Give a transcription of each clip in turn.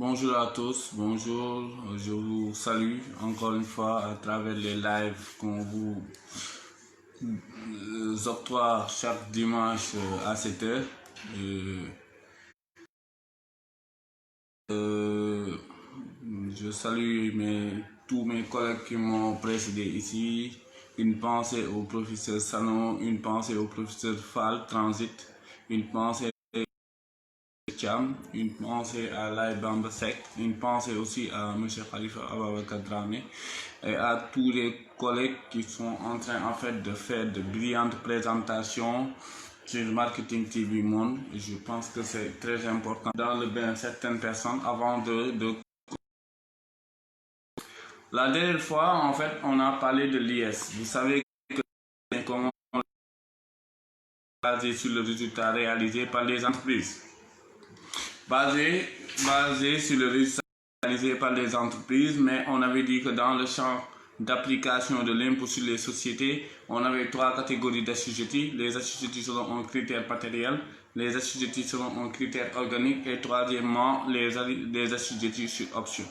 Bonjour à tous, bonjour, je vous salue encore une fois à travers les lives qu'on vous octroie chaque dimanche à 7 heures. Je salue tous mes collègues qui m'ont précédé ici. Une pensée au professeur Sano, une pensée au professeur Fall Transit, une pensée Cham, une pensée à Laye Bamba Seck, une pensée aussi à M. Khalifa Ababacar Dramé et à tous les collègues qui sont en train de faire de brillantes présentations sur Marketing TV Monde. Je pense que c'est très important dans le bien de certaines personnes avant de... La dernière fois, en fait, on a parlé de l'IS. Vous savez comment basé sur le résultat réalisé par les entreprises. Basé sur le résultat réalisé par les entreprises, mais on avait dit que dans le champ d'application de l'impôt sur les sociétés, on avait 3 catégories d'assujettis. Les assujettis selon un critère matériel, les assujettis selon un critère organique et troisièmement, les assujettis sur option.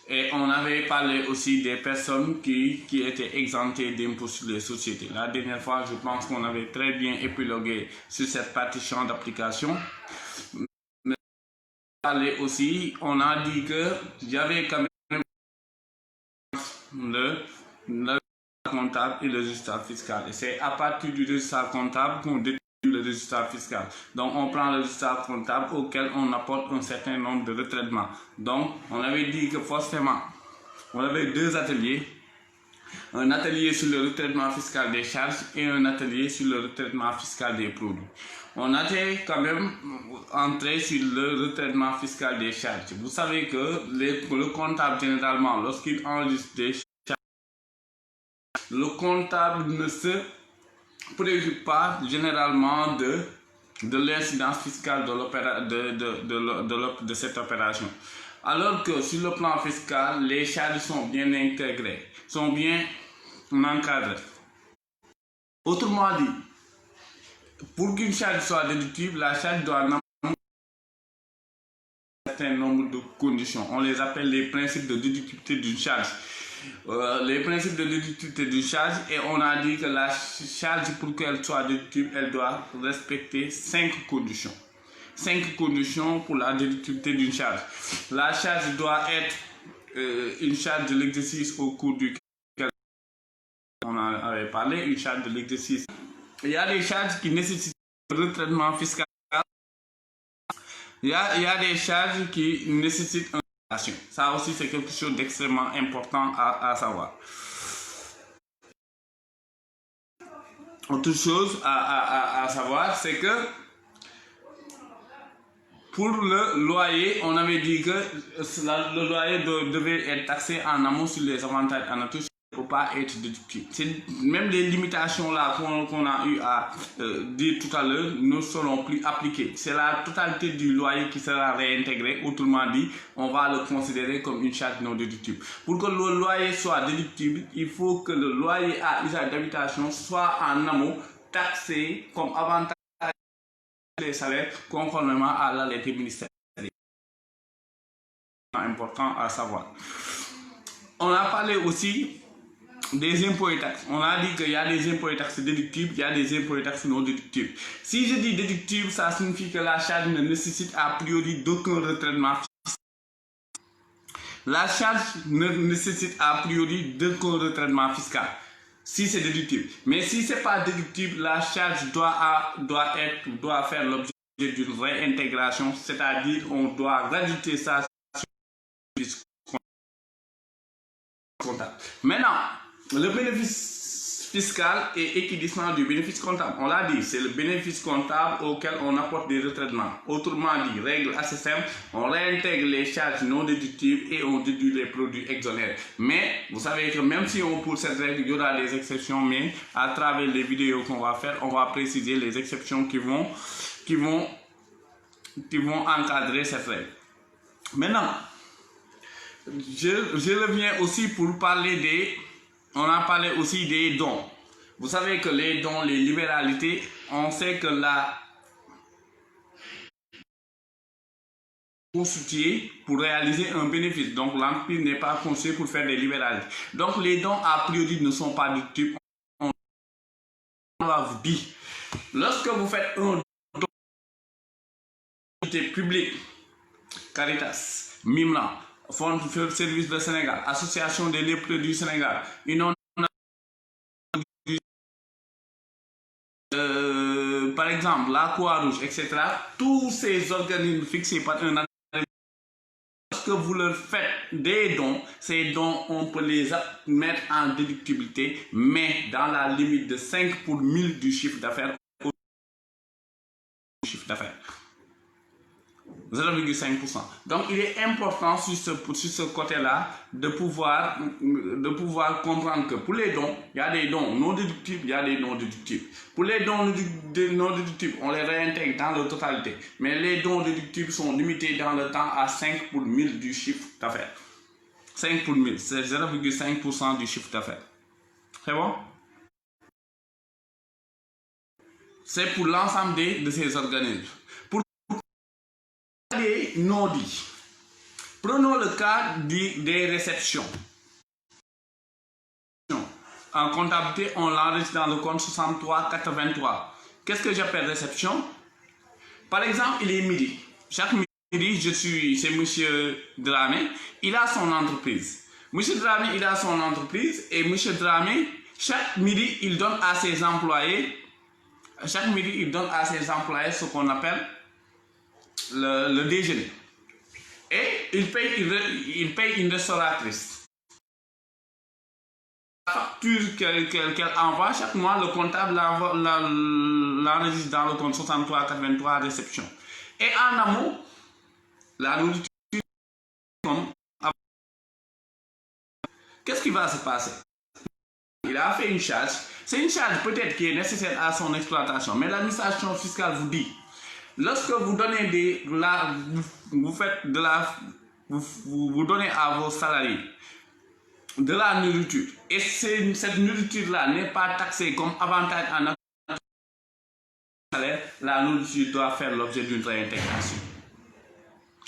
Et on avait parlé aussi des personnes qui étaient exemptées d'impôt sur les sociétés. La dernière fois, je pense qu'on avait très bien épilogué sur cette partie champ d'application. Aussi, on a dit que j'avais quand même le résultat comptable et le résultat fiscal. Et c'est à partir du résultat comptable qu'on déduit le résultat fiscal. Donc, on prend le résultat comptable auquel on apporte un certain nombre de retraitements. Donc, on avait dit que forcément, on avait 2 ateliers. Un atelier sur le retraitement fiscal des charges et un atelier sur le retraitement fiscal des produits. On était quand même entré sur le retraitement fiscal des charges. Vous savez que le comptable, généralement, lorsqu'il enregistre des charges, le comptable ne se préoccupe pas généralement de l'incidence fiscale de cette opération. Alors que sur le plan fiscal, les charges sont bien intégrées, sont bien encadrées. Autrement dit, pour qu'une charge soit déductible, la charge doit avoir un certain nombre de conditions. On les appelle les principes de déductibilité d'une charge. Les principes de déductibilité d'une charge, et on a dit que la charge, pour qu'elle soit déductible, elle doit respecter 5 conditions. 5 conditions pour la déductibilité d'une charge. La charge doit être une charge de l'exercice au cours duquel on en avait parlé, une charge de l'exercice. Il y a des charges qui nécessitent un retraitement fiscal. Il y a des charges qui nécessitent une action. Ça aussi, c'est quelque chose d'extrêmement important à savoir. Autre chose à savoir, c'est que pour le loyer, on avait dit que le loyer devait être taxé en amont sur les avantages en nature. Ne peut pas être déductible. Même les limitations là qu'on a eu à dire tout à l'heure ne seront plus appliquées. C'est la totalité du loyer qui sera réintégrée. Autrement dit, on va le considérer comme une charge non déductible. Pour que le loyer soit déductible, il faut que le loyer à usage d'habitation soit en amont taxé comme avantage des salaires conformément à l'arrêté ministériel. C'est important à savoir. On a parlé aussi des impôts et taxes. On a dit qu'il y a des impôts et taxes déductibles, il y a des impôts et taxes non déductibles. Si je dis déductible, ça signifie que la charge ne nécessite a priori d'aucun retraitement fiscal. La charge ne nécessite a priori d'aucun retraitement fiscal, si c'est déductible. Mais si ce n'est pas déductible, la charge doit faire l'objet d'une réintégration, c'est-à-dire on doit rajouter ça sur le comptable. Maintenant, le bénéfice fiscal est équidistant du bénéfice comptable. On l'a dit, c'est le bénéfice comptable auquel on apporte des retraitements. Autrement dit, règle assez simple, on réintègre les charges non déductibles et on déduit les produits exonérés. Mais vous savez que même si on pour cette règle, il y aura des exceptions, mais à travers les vidéos qu'on va faire, on va préciser les exceptions qui vont encadrer cette règle. Maintenant, je reviens aussi pour parler on a parlé aussi des dons. Vous savez que les dons, les libéralités, on sait que constitué pour réaliser un bénéfice. Donc l'entreprise n'est pas conçue pour faire des libéralités. Donc les dons a priori ne sont pas déductibles. On va vous dire, lorsque vous faites un don public, Caritas, Mimran, Fonds de service du Sénégal, Association des lépreux du Sénégal, par exemple la Croix-Rouge, etc. Tous ces organismes fixés par un lorsque vous leur faites des dons, ces dons, on peut les mettre en déductibilité, mais dans la limite de 5 pour 1000 du chiffre d'affaires. 0,5%. Donc il est important sur ce côté-là de pouvoir comprendre que pour les dons, il y a des dons non déductibles, il y a des non déductibles. Pour les dons non déductibles, on les réintègre dans leur totalité. Mais les dons déductibles sont limités dans le temps à 5 pour 1000 du chiffre d'affaires. 5 pour 1000, c'est 0,5% du chiffre d'affaires. C'est bon? C'est pour l'ensemble de ces organismes. Les non-dits. Prenons le cas des réceptions. En comptabilité, on l'enregistre dans le compte 6383. Qu'est-ce que j'appelle réception? Par exemple, il est midi. Chaque midi, c'est M. Dramé, il a son entreprise. M. Dramé, il a son entreprise et M. Dramé, chaque midi, il donne à ses employés, ce qu'on appelle le déjeuner. Et il paye une restauratrice. La facture qu'elle envoie, chaque mois, le comptable l'enregistre dans le compte 6383 réception. Et en amont, la nourriture, qu'est-ce qui va se passer? Il a fait une charge. C'est une charge peut-être qui est nécessaire à son exploitation, mais l'administration fiscale vous dit, lorsque vous donnez vous donnez à vos salariés de la nourriture et cette nourriture-là n'est pas taxée comme avantage en salaire, la nourriture doit faire l'objet d'une réintégration.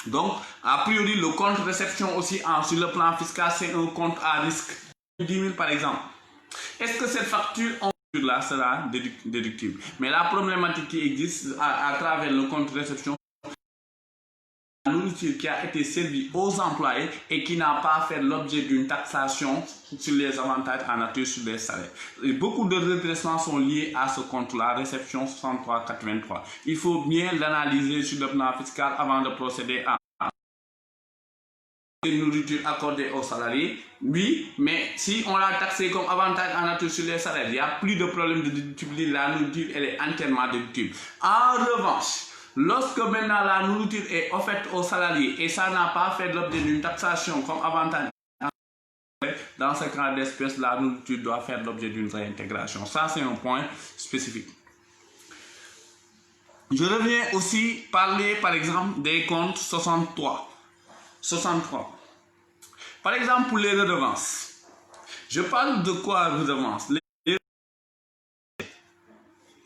Donc, a priori, le compte réception aussi sur le plan fiscal, c'est un compte à risque. 10 000 par exemple. Est-ce que cette facture là sera déductible? Mais la problématique qui existe à travers le compte de réception, la nourriture qui a été servie aux employés et qui n'a pas fait l'objet d'une taxation sur les avantages en nature sur les salaires. Et beaucoup de redressements sont liés à ce compte-là, réception 6383. Il faut bien l'analyser sur le plan fiscal avant de procéder à une nourriture accordée aux salariés, oui, mais si on l'a taxé comme avantage en nature sur les salaires, il n'y a plus de problème de déductibilité, la nourriture elle est entièrement déductible. En revanche, lorsque maintenant la nourriture est offerte aux salariés et ça n'a pas fait l'objet d'une taxation comme avantage, dans ce cas d'espèce, la nourriture doit faire l'objet d'une réintégration. Ça, c'est un point spécifique. Je reviens aussi parler, par exemple, des comptes 63. Par exemple, pour les redevances. Je parle de quoi redevances?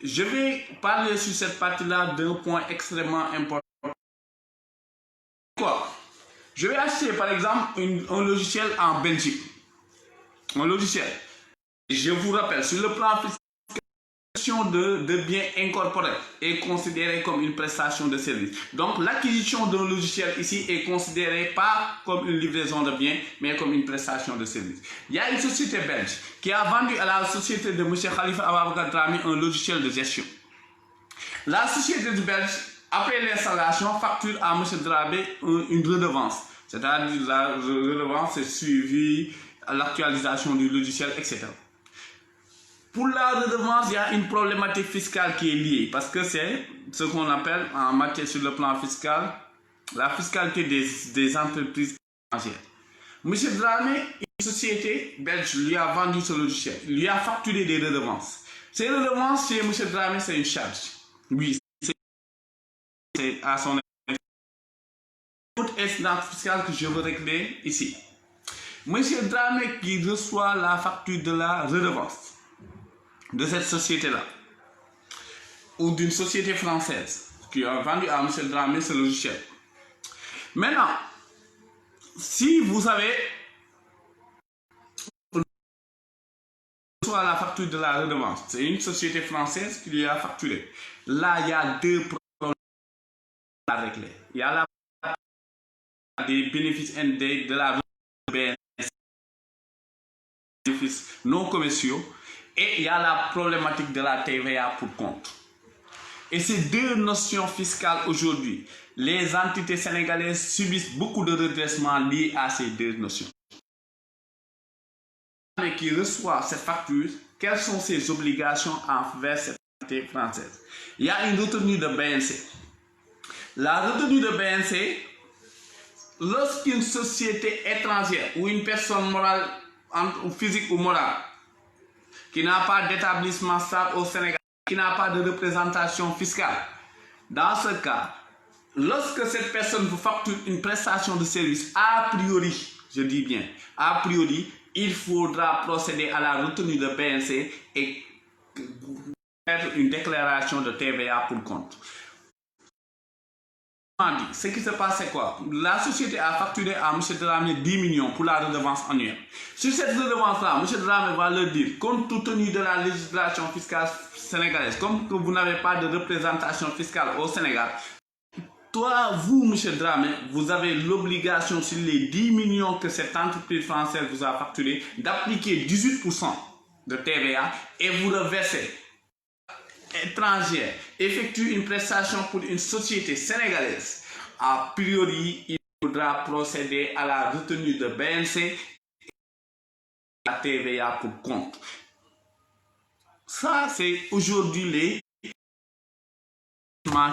Je vais parler sur cette partie-là d'un point extrêmement important. Quoi? Je vais acheter, par exemple, un logiciel en Belgique. Un logiciel. Je vous rappelle, sur le plan fiscal, de biens incorporels est considérée comme une prestation de service. Donc l'acquisition d'un logiciel ici est considérée pas comme une livraison de biens, mais comme une prestation de service. Il y a une société belge qui a vendu à la société de M. Khalifa Ababacar Dramé un logiciel de gestion. La société du Belge, après l'installation, facture à M. Dramé une redevance. C'est-à-dire la redevance est suivie à l'actualisation du logiciel, etc. Pour la redevance, il y a une problématique fiscale qui est liée parce que c'est ce qu'on appelle en matière sur le plan fiscal la fiscalité des entreprises étrangères. M. Dramé, une société belge, lui a vendu ce logiciel, lui a facturé des redevances. Ces redevances chez M. Dramé, c'est une charge. Oui, c'est à son autre incidence fiscale que je veux régler ici. M. Dramé qui reçoit la facture de la redevance de cette société-là, ou d'une société française qui a vendu à M. Dramé ce logiciel. Maintenant, si vous avez soit la facture de la redevance, c'est une société française qui lui a facturé. Là, il y a deux problèmes à régler. Il y a la des bénéfices de la bénéfices non commerciaux et il y a la problématique de la TVA pour compte. Et ces deux notions fiscales aujourd'hui, les entités sénégalaises subissent beaucoup de redressements liés à ces deux notions. Mais qui reçoit cette facture, quelles sont ses obligations envers cette entité française? Il y a une retenue de BNC. La retenue de BNC, lorsqu'une société étrangère ou une personne morale, physique ou morale, qui n'a pas d'établissement stable au Sénégal, qui n'a pas de représentation fiscale, dans ce cas, lorsque cette personne vous facture une prestation de service, a priori, je dis bien, a priori, il faudra procéder à la retenue de BNC et faire une déclaration de TVA pour compte. Ce qui se passe, c'est quoi? La société a facturé à M. Dramé 10 millions pour la redevance annuelle. Sur cette redevance-là, M. Dramé va leur dire, compte tenu de la législation fiscale sénégalaise, comme que vous n'avez pas de représentation fiscale au Sénégal, toi, vous, M. Dramé, vous avez l'obligation sur les 10 millions que cette entreprise française vous a facturé d'appliquer 18% de TVA et vous le versez. Étrangère effectue une prestation pour une société sénégalaise, a priori, il faudra procéder à la retenue de BNC et la TVA pour compte. Ça, c'est aujourd'hui les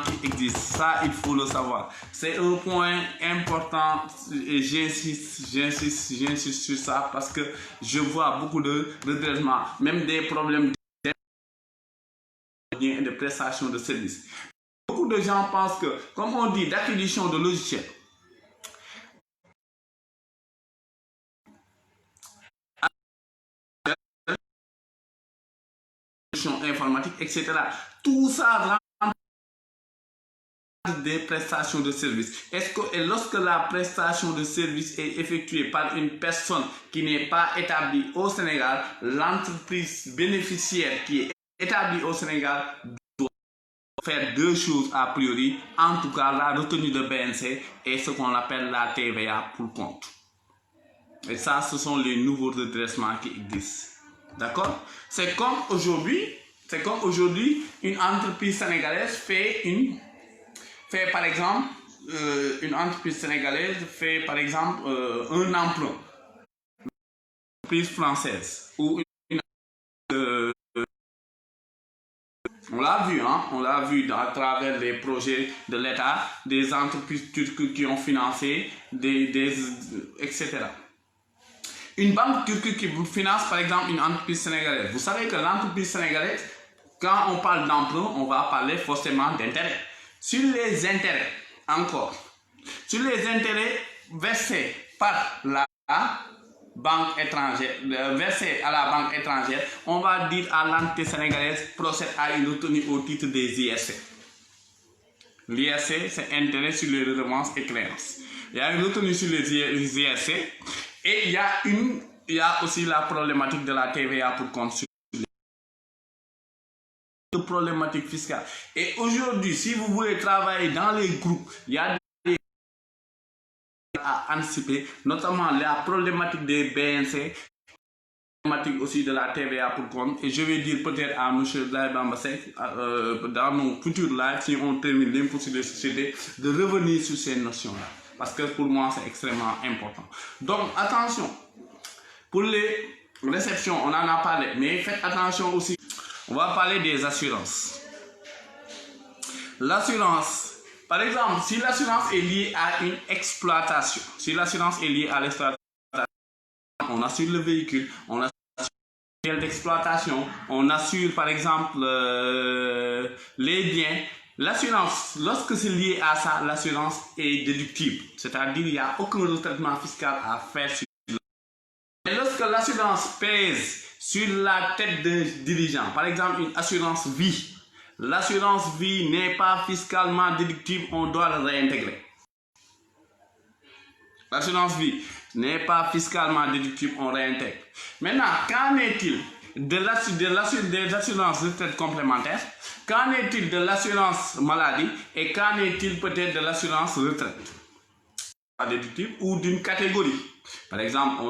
qui existent. Ça, il faut le savoir. C'est un point important et j'insiste sur ça parce que je vois beaucoup de redressements, même des problèmes et de prestation de services. Beaucoup de gens pensent que, comme on dit, d'acquisition de logiciels, informatique, etc. Tout ça rentre des prestations de services. Est-ce que lorsque la prestation de service est effectuée par une personne qui n'est pas établie au Sénégal, l'entreprise bénéficiaire qui est établie au Sénégal doit faire deux choses a priori, en tout cas la retenue de BNC et ce qu'on appelle la TVA pour compte. Et ça, ce sont les nouveaux redressements qui existent. D'accord? C'est comme aujourd'hui, une entreprise sénégalaise fait par exemple, une entreprise sénégalaise fait par exemple un emprunt. Une entreprise française ou une on l'a vu, hein? On l'a vu à travers les projets de l'État, des entreprises turques qui ont financé, etc. Une banque turque qui finance par exemple une entreprise sénégalaise. Vous savez que l'entreprise sénégalaise, quand on parle d'emprunt, on va parler forcément d'intérêt. Sur les intérêts, encore, sur les intérêts versés par la banque étrangère, versés à la banque étrangère, on va dire à l'entité sénégalaise procède à une retenue au titre des ISC. L'ISC, c'est intérêt sur les redevances et créances. Il y a une retenue sur les ISC et il y a aussi la problématique de la TVA pour compte sur les problématiques fiscales. Et aujourd'hui, si vous voulez travailler dans les groupes, il y a des à anticiper, notamment la problématique des BNC, la problématique aussi de la TVA pour compte. Et je vais dire peut-être à M. Laye Bambassek, dans nos futurs lives, si on termine l'impôt sur les sociétés, de revenir sur ces notions-là. Parce que pour moi, c'est extrêmement important. Donc, attention, pour les réceptions, on en a parlé, mais faites attention aussi. On va parler des assurances. L'assurance. Par exemple, si l'assurance est liée à une exploitation, si l'assurance est liée à l'exploitation, on assure le véhicule, on assure l'exploitation, on assure par exemple les biens. L'assurance, lorsque c'est lié à ça, l'assurance est déductible, c'est-à-dire qu'il n'y a aucun retraitement fiscal à faire sur mais lorsque l'assurance pèse sur la tête de dirigeant, par exemple une assurance vie, l'assurance vie n'est pas fiscalement déductible, on doit le réintégrer. L'assurance vie n'est pas fiscalement déductible, on réintègre. Maintenant, qu'en est-il des assurances retraite complémentaires? Qu'en est-il de l'assurance maladie? Et qu'en est-il peut-être de l'assurance retraite? Pas déductible ou d'une catégorie. Par exemple,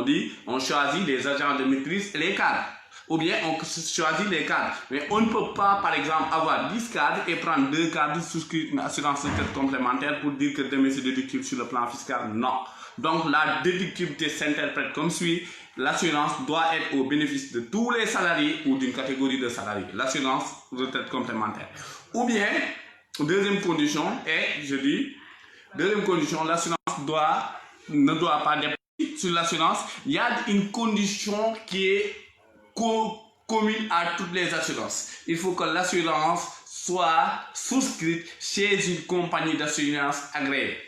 on choisit des agents de maîtrise et les cadres. Ou bien on choisit les cadres. Mais on ne peut pas, par exemple, avoir 10 cadres et prendre 2 cadres, souscrire une assurance retraite complémentaire pour dire que demain c'est déductible sur le plan fiscal. Non. Donc la déductibilité s'interprète comme suit. L'assurance doit être au bénéfice de tous les salariés ou d'une catégorie de salariés. L'assurance retraite complémentaire. Ou bien, deuxième condition, l'assurance ne doit pas dépendre. Sur l'assurance, il y a une condition qui est commune à toutes les assurances. Il faut que l'assurance soit souscrite chez une compagnie d'assurance agréée.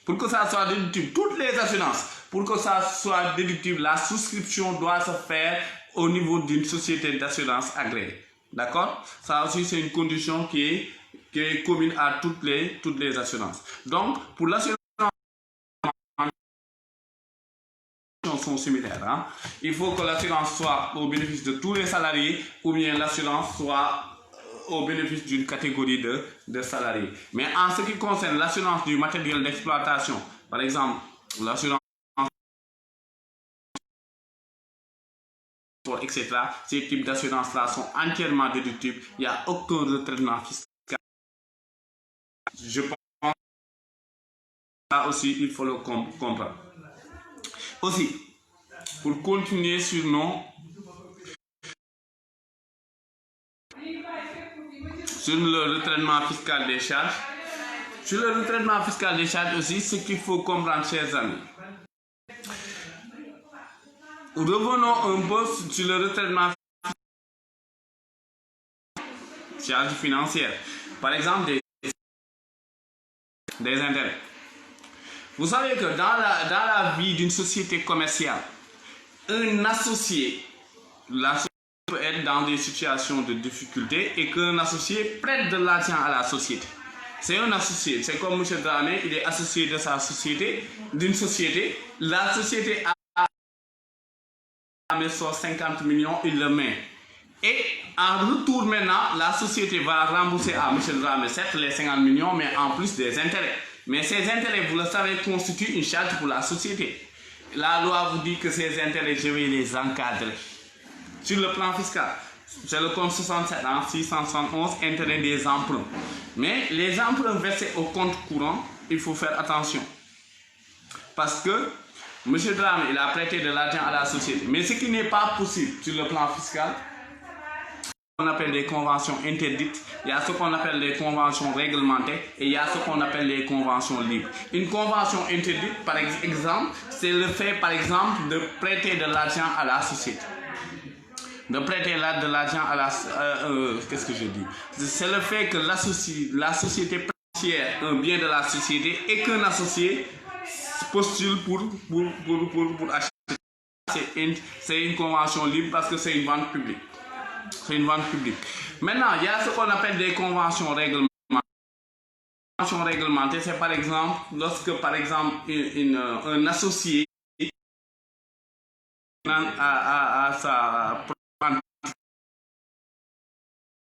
Pour que ça soit déductible, toutes les assurances, pour que ça soit déductible, la souscription doit se faire au niveau d'une société d'assurance agréée. D'accord? Ça aussi, c'est une condition qui est commune à toutes les assurances. Donc, pour l'assurance, sont similaires. Hein? Il faut que l'assurance soit au bénéfice de tous les salariés ou bien l'assurance soit au bénéfice d'une catégorie de salariés. Mais en ce qui concerne l'assurance du matériel d'exploitation, par exemple, l'assurance, etc., ces types d'assurances-là sont entièrement déductibles. Il n'y a aucun retraitement fiscal. Je pense que là aussi, il faut le comprendre. Aussi, pour continuer sur le retraitement fiscal des charges. Sur le retraitement fiscal des charges aussi, ce qu'il faut comprendre, chers amis. Revenons un peu sur le retraitement fiscal des charges financières. Par exemple, des intérêts. Vous savez que dans la vie d'une société commerciale, un associé, peut être dans des situations de difficulté et qu'un associé prête de l'argent à la société. C'est un associé, c'est comme M. Dramé, il est associé de sa société, d'une société. La société a 50 millions, il le met. Et en retour maintenant, la société va rembourser à M. Dramé, certes les 50 millions, mais en plus des intérêts. Mais ces intérêts, vous le savez, constituent une charge pour la société. La loi vous dit que ces intérêts, je vais les encadrer. Sur le plan fiscal, c'est le compte 67 en 671, intérêt des emprunts. Mais les emprunts versés au compte courant, il faut faire attention. Parce que M. Dramé, il a prêté de l'argent à la société. Mais ce qui n'est pas possible sur le plan fiscal, on appelle des conventions interdites, il y a ce qu'on appelle les conventions réglementées et il y a ce qu'on appelle les conventions libres. Une convention interdite, par exemple, c'est le fait, par exemple, de prêter de l'argent à la société. De prêter de l'argent à la... qu'est-ce que je dis? C'est le fait que la société prête un bien de la société et qu'un associé postule pour acheter. C'est une convention libre parce que c'est une vente publique. C'est une vente publique. Maintenant, il y a ce qu'on appelle des conventions réglementées. Les conventions réglementées, c'est par exemple, lorsque par exemple un associé à sa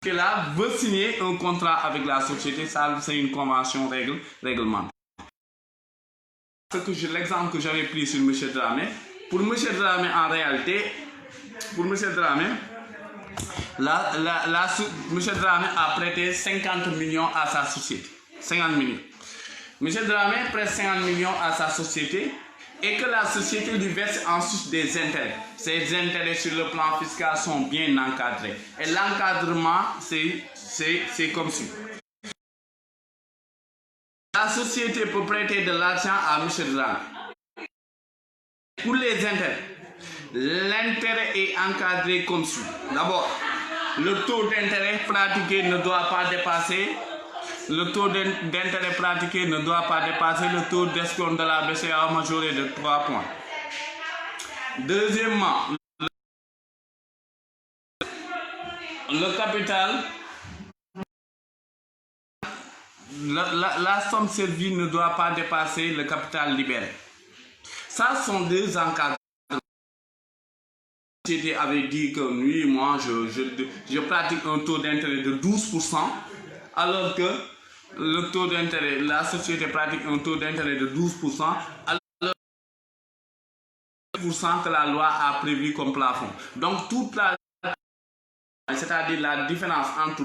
que là veut signer un contrat avec la société, ça c'est une convention réglementée. L'exemple que j'avais pris sur M. Dramé, pour M. Dramé en réalité, pour M. Dramé, M. Dramé a prêté 50 millions à sa société. 50 millions. M. Dramé prête 50 millions à sa société et que la société lui verse ensuite des intérêts. Ces intérêts sur le plan fiscal sont bien encadrés. Et l'encadrement, c'est comme suit. La société peut prêter de l'argent à M. Dramé. Pour les intérêts, l'intérêt est encadré comme suit. D'abord, le taux d'intérêt pratiqué ne doit pas dépasser le taux d'escompte de la BCEAO majoré de 3 points. Deuxièmement, le capital la somme servie ne doit pas dépasser le capital libéré. Ça sont deux encadrements. La société avait dit que oui, moi, je pratique un taux d'intérêt de 12%, alors que le taux d'intérêt, la société pratique un taux d'intérêt de 12%, alors que la loi a prévu comme plafond. Donc, toute la, c'est-à-dire la différence entre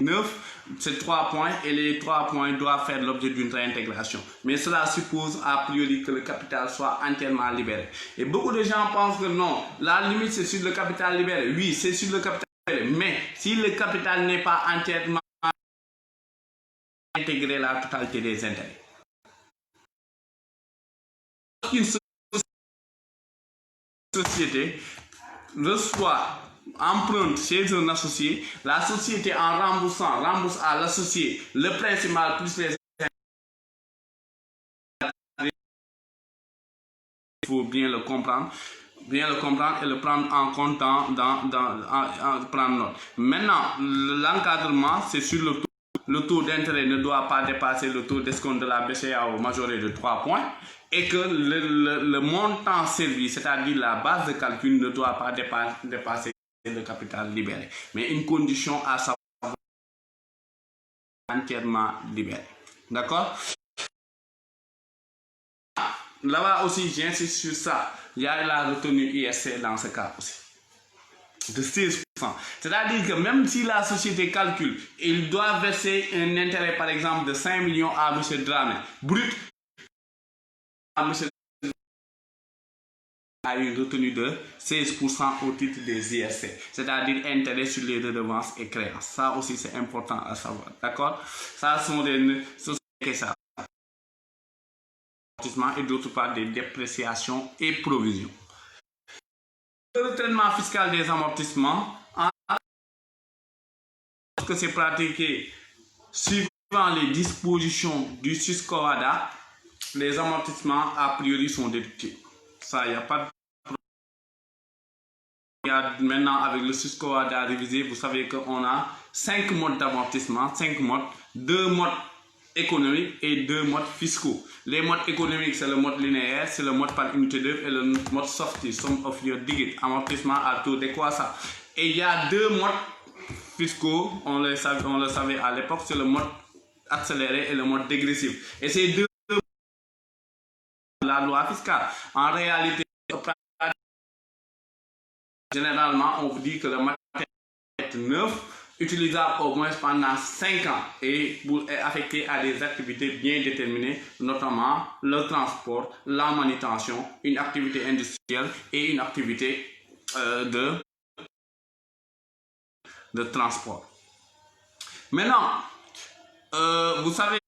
9, c'est 3 points et les 3 points doivent faire l'objet d'une réintégration. Mais cela suppose a priori que le capital soit entièrement libéré. Et beaucoup de gens pensent que non, la limite c'est sur le capital libéré. Oui, c'est sur le capital libéré, mais si le capital n'est pas entièrement intégré la totalité des intérêts. Une société reçoit, emprunte chez un associé, la société en remboursant rembourse à l'associé le principal plus les intérêts. Il faut bien le comprendre et le prendre en compte en prendre note. Maintenant, l'encadrement, c'est sur le taux. Le taux d'intérêt ne doit pas dépasser le taux d'escompte de la BCEAO majoré de 3 points et que le montant servi, c'est-à-dire la base de calcul, ne doit pas dépasser le capital libéré. Mais une condition à savoir entièrement libéré. D'accord? Là-bas aussi, j'insiste sur ça. Il y a la retenue ISC dans ce cas aussi. De 16%. C'est-à-dire que même si la société calcule, il doit verser un intérêt, par exemple, de 5 millions à M. Dramé, brut, à M. a une retenue de 16% au titre des ISC, c'est-à-dire intérêt sur les redevances et créances. Ça aussi, c'est important à savoir. D'accord? Ça sont des sociétés ça. Et d'autre part, des dépréciations et provisions. Le traitement fiscal des amortissements, que c'est pratiqué suivant les dispositions du SUSCOADA, les amortissements a priori sont déductibles. Ça, il n'y a pas de problème. Maintenant, avec le SUSCOADA révisé, vous savez qu'on a 5 modes d'amortissement, 5 modes, 2 modes économiques et 2 modes fiscaux. Les modes économiques, c'est le mode linéaire, c'est le mode par unité d'œuvre et le mode SOFTI, Sum of Your Digit, amortissement à taux décroissant. Et il y a 2 modes fiscaux, on le savait à l'époque, c'est le mode accéléré et le mode dégressif. Et ces deux, la loi fiscale. En réalité, généralement, on vous dit que le matériel est neuf, utilisable au moins pendant 5 ans et est affecté à des activités bien déterminées, notamment le transport, la manutention, une activité industrielle et une activité de transport. Maintenant, vous savez,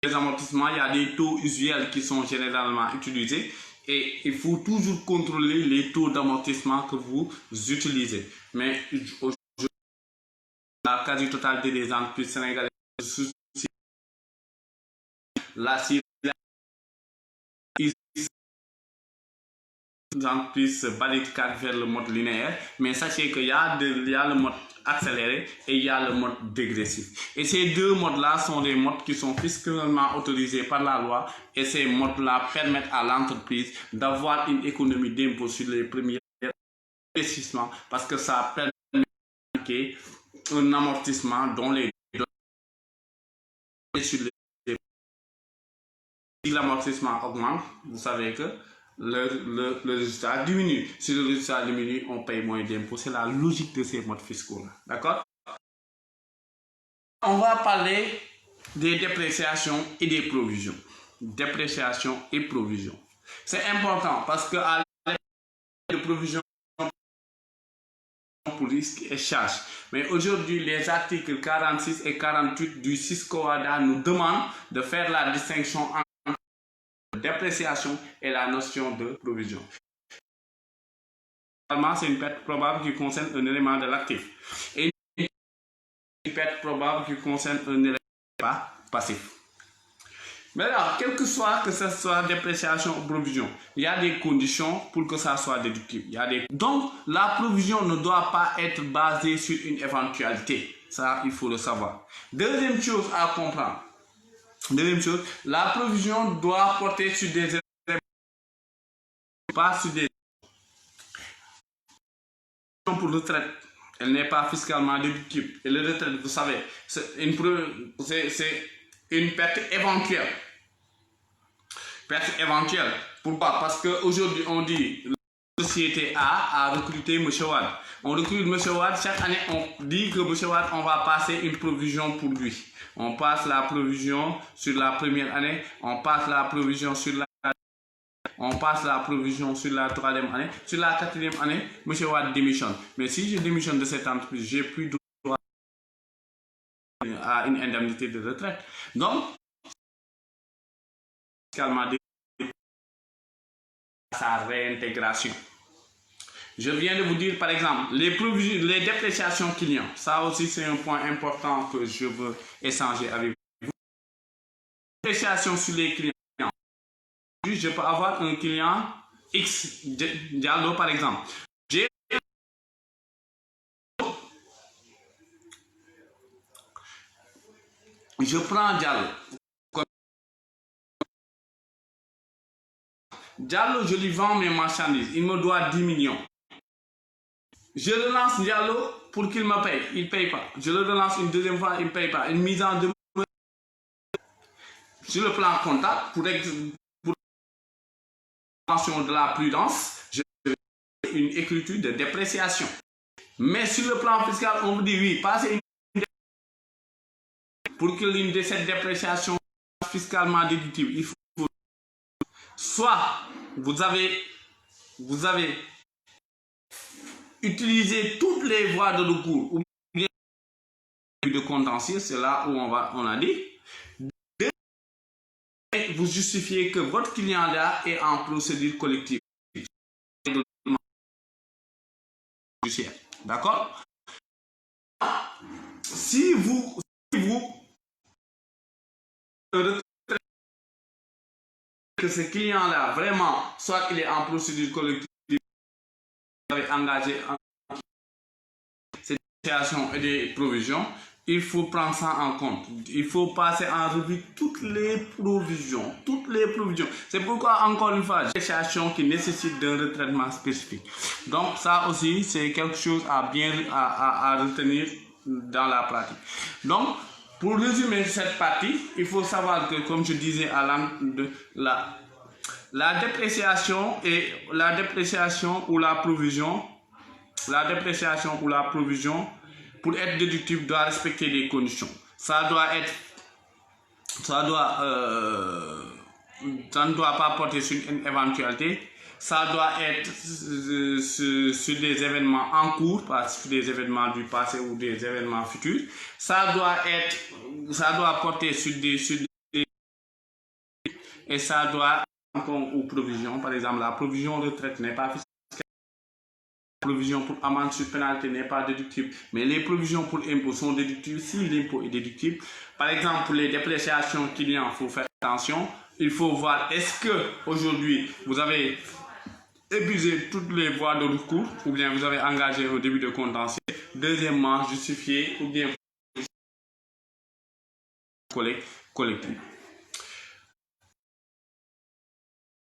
les amortissements, il y a des taux usuels qui sont généralement utilisés et il faut toujours contrôler les taux d'amortissement que vous utilisez. Mais aujourd'hui, la quasi-totalité des entreprises sénégalaises les entreprises se balisent vers le mode linéaire, mais sachez qu'il y a le mode accéléré et il y a le mode dégressif. Et ces deux modes-là sont des modes qui sont fiscalement autorisés par la loi et ces modes-là permettent à l'entreprise d'avoir une économie d'impôt sur les premiers investissements parce que ça permet un amortissement dont les si l'amortissement augmente, vous savez que le résultat diminue. Si le résultat diminue, on paye moins d'impôts. C'est la logique de ces modes fiscaux-là. D'accord? On va parler des dépréciations et des provisions. Dépréciation et provision. C'est important parce que à l'époque de provision pour risque et charge. Mais aujourd'hui, les articles 46 et 48 du SUSCOADA nous demandent de faire la distinction entre dépréciation et la notion de provision. C'est une perte probable qui concerne un élément de l'actif. Et une perte probable qui concerne un élément pas passif. Mais alors, quel que ce soit dépréciation ou provision, il y a des conditions pour que ça soit déductible. Donc, la provision ne doit pas être basée sur une éventualité. Ça, il faut le savoir. Deuxième chose à comprendre. Deuxième chose, la provision doit porter sur des éléments, pas sur des éléments pour retraite. Elle n'est pas fiscalement déductible. Et le retraite, vous savez, c'est une perte éventuelle. Perte éventuelle. Pourquoi? Parce qu'aujourd'hui, on dit la société A a recruté M. Wad. On recrute M. Wad. Chaque année, on dit que M. Wad, on va passer une provision pour lui. On passe la provision sur la première année. On passe la provision sur la troisième année. Sur la quatrième année, M. Wad démissionne. Mais si je démissionne de cette entreprise, j'ai plus droit à une indemnité de retraite. Donc, sa réintégration. Je viens de vous dire, par exemple, les dépréciations clients. Ça aussi, c'est un point important que je veux échanger avec vous. Dépréciation sur les clients. Je peux avoir un client X, Diallo par exemple. Je prends Diallo. Diallo, je lui vends mes marchandises. Il me doit 10 millions. Je relance Diallo pour qu'il me paye. Il ne paye pas. Je le relance une deuxième fois, il ne paye pas. Une mise en demeure. Sur le plan comptable, pour l'extension de la prudence, je fais une écriture de dépréciation. Mais sur le plan fiscal, on vous dit oui, passez une pour que l'une de cette dépréciation soit fiscalement déductible. Il faut soit vous avez utilisé toutes les voies de recours ou bien de contentieux, c'est là où on a dit. Vous justifiez que votre client là est en procédure collective. D'accord? Si vous que ce client là vraiment, soit il est en procédure collective, vous avez engagé ces déclarations et des provisions, il faut prendre ça en compte. Il faut passer en revue toutes les provisions. C'est pourquoi, encore une fois, déclaration qui nécessite d'un retraitement spécifique. Donc, ça aussi, c'est quelque chose à bien retenir dans la pratique. Donc, pour résumer cette partie, il faut savoir que, comme je disais à la dépréciation ou la provision, pour être déductible, doit respecter des conditions. Ça ne doit pas porter sur une éventualité. Ça doit être sur des événements en cours, pas sur des événements du passé ou des événements futurs. Ça doit porter sur des et ça doit aux provisions. Par exemple, la provision retraite n'est pas fiscale. La provision pour amende sur pénalité n'est pas déductible, mais les provisions pour impôt sont déductibles si l'impôt est déductible. Par exemple, pour les dépréciations clients, il faut faire attention. Il faut voir est-ce que aujourd'hui vous avez épuisé toutes les voies de recours ou bien vous avez engagé au début de contentieux. Deuxièmement, justifier ou bien collectif.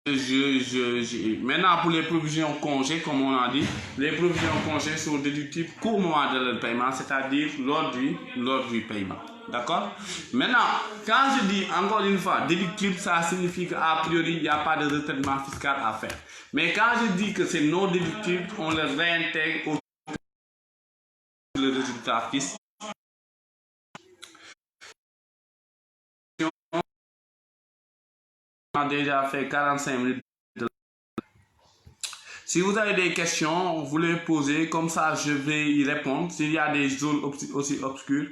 Maintenant, pour les provisions congés, comme on a dit, les provisions congés sont déductibles qu'au moment de leur paiement, c'est-à-dire lors du paiement. D'accord? Maintenant, quand je dis encore une fois déductible, ça signifie qu'a priori, il n'y a pas de retraitement fiscal à faire. Mais quand je dis que c'est non déductible, on le réintègre au le résultat fiscal. On a déjà fait 45 minutes. Si vous avez des questions, vous les posez, comme ça je vais y répondre. S'il y a des zones aussi obscures,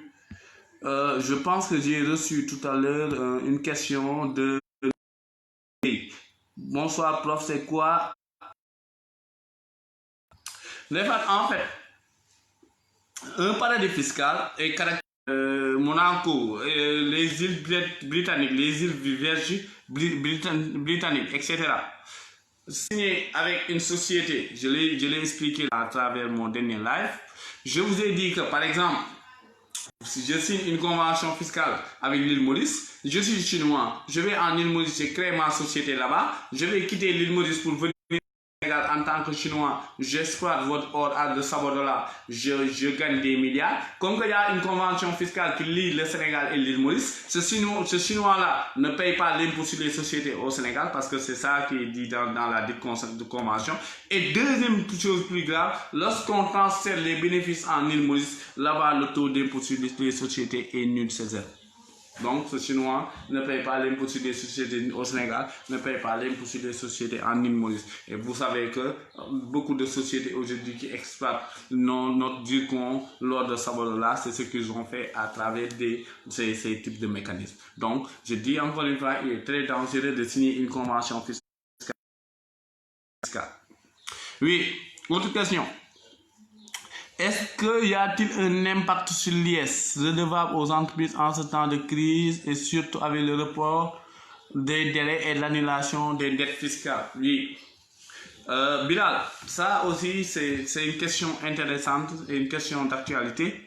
je pense que j'ai reçu tout à l'heure une question de... Bonsoir prof, c'est quoi? En fait, un paradis fiscal est caractérisé Monaco, les îles britanniques, les îles Vierges britanniques, etc. Signé avec une société, je l'ai expliqué à travers mon dernier live. Je vous ai dit que, par exemple, Si je signe une convention fiscale avec l'île Maurice, je suis chinois, je vais en île Maurice, je crée ma société là-bas, je vais quitter l'île Maurice pour venir au Sénégal en tant que chinois, j'exploite votre or de Sabodala, je gagne des milliards. Comme il y a une convention fiscale qui lie le Sénégal et l'île Maurice, ce chinois-là ne paye pas l'impôt sur les sociétés au Sénégal parce que c'est ça qui est dit dans la dite convention. Et deuxième chose plus grave, lorsqu'on transfère les bénéfices en île Maurice, là-bas le taux d'impôt sur les sociétés est nul, c'est zéro. Donc, ce Chinois ne paye pas l'impôt sur les sociétés au Sénégal, ne paye pas l'impôt sur les sociétés en île Maurice. Et vous savez que beaucoup de sociétés aujourd'hui qui exploitent notre zircon lors de Sabodala, c'est ce qu'ils ont fait à travers ces types de mécanismes. Donc, je dis encore une fois, il est très dangereux de signer une convention fiscale. Oui, autre question. Est-ce qu'il y a-t-il un impact sur l'IS redevable aux entreprises en ce temps de crise et surtout avec le report des délais et l'annulation des dettes fiscales? Oui. Bilal, ça aussi c'est une question intéressante et une question d'actualité.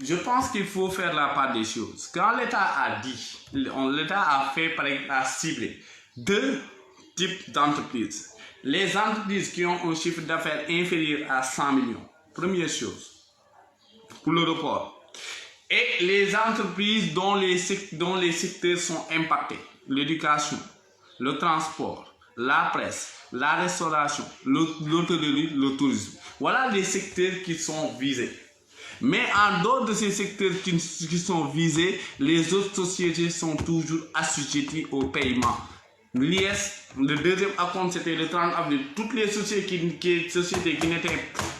Je pense qu'il faut faire la part des choses. Quand l'État a dit, l'État a ciblé deux types d'entreprises. Les entreprises qui ont un chiffre d'affaires inférieur à 100 millions. Première chose, pour le report. Et les entreprises dont les secteurs sont impactés. L'éducation, le transport, la presse, la restauration, l'hôtellerie, le tourisme. Voilà les secteurs qui sont visés. Mais en dehors de ces secteurs qui sont visés, les autres sociétés sont toujours assujetties au paiement. L'IS, le deuxième acompte, c'était le 30 avril. Toutes les sociétés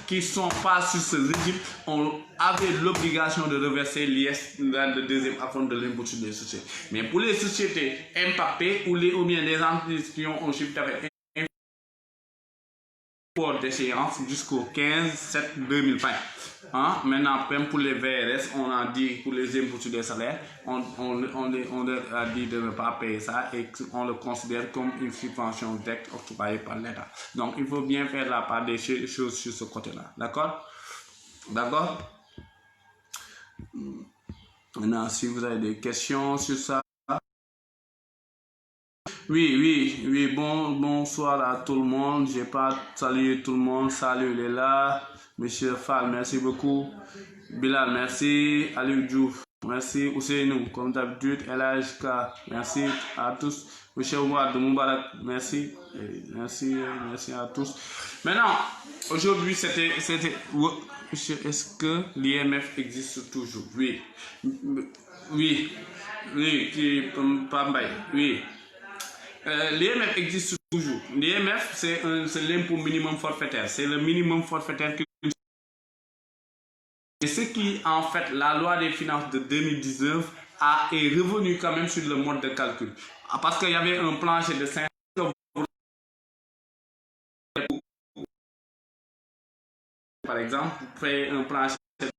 qui ne sont pas sur ce régime avaient l'obligation de reverser l'IS dans le deuxième acompte de l'impôt sur les sociétés. Mais pour les sociétés impactées ou bien les entreprises qui ont un chiffre d'affaires pour d'échéance jusqu'au 15/7/2020. Maintenant, même pour les VRS, on a dit pour les impôts sur les salaires, on a dit de ne pas payer ça et on le considère comme une subvention directe octroyée par l'État. Donc, il faut bien faire la part des choses sur ce côté-là. D'accord? D'accord? Maintenant, si vous avez des questions sur ça. Oui, bonsoir à tout le monde. Je n'ai pas salué tout le monde. Salut, il est là. Monsieur Fall, merci beaucoup. Bilal, merci. Aliou Diouf, merci. Ousseinou, comme d'habitude. LHK, merci à tous. Monsieur Ouad de Moubarak, merci. Merci à tous. Maintenant, aujourd'hui, c'était. Est-ce que l'IMF existe toujours? Oui. Oui. L'IMF existe toujours. L'IMF, c'est l'impôt minimum forfaitaire. C'est le minimum forfaitaire que... Et ce qui, en fait, la loi des finances de 2019 est revenu quand même sur le mode de calcul. Parce qu'il y avait un plancher de 5 par exemple, vous payez un plancher de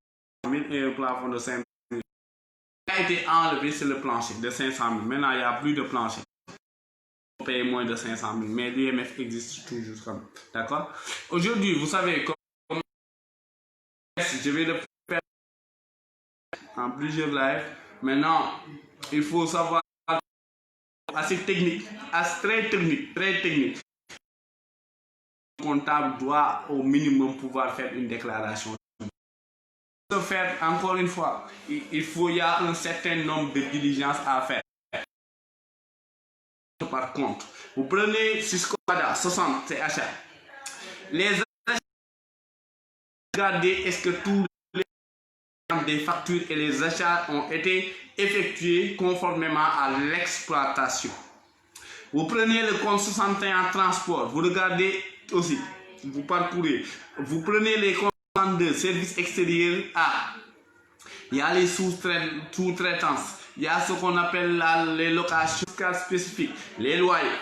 500 000 et un plafond de 5 000. Il a été enlevé sur le plancher de 500 000. Maintenant, il n'y a plus de plancher. On paye moins de 500 000, mais l'IMF existe toujours comme. D'accord? Aujourd'hui, vous savez, comme je vais le faire en plusieurs lives. Maintenant, il faut savoir assez technique, très technique. Le comptable doit au minimum pouvoir faire une déclaration. Pour faire, encore une fois, il y a un certain nombre de diligences à faire. Par contre, vous prenez Cisco 60, c'est achat. Les achats, regardez est-ce que tous les factures et les achats ont été effectués conformément à l'exploitation. Vous prenez le compte 61 transport, vous regardez aussi, vous parcourez, vous prenez les comptes 62 services extérieurs A. Il y a les sous-traitances, il y a ce qu'on appelle les locations spécifiques, les loyers.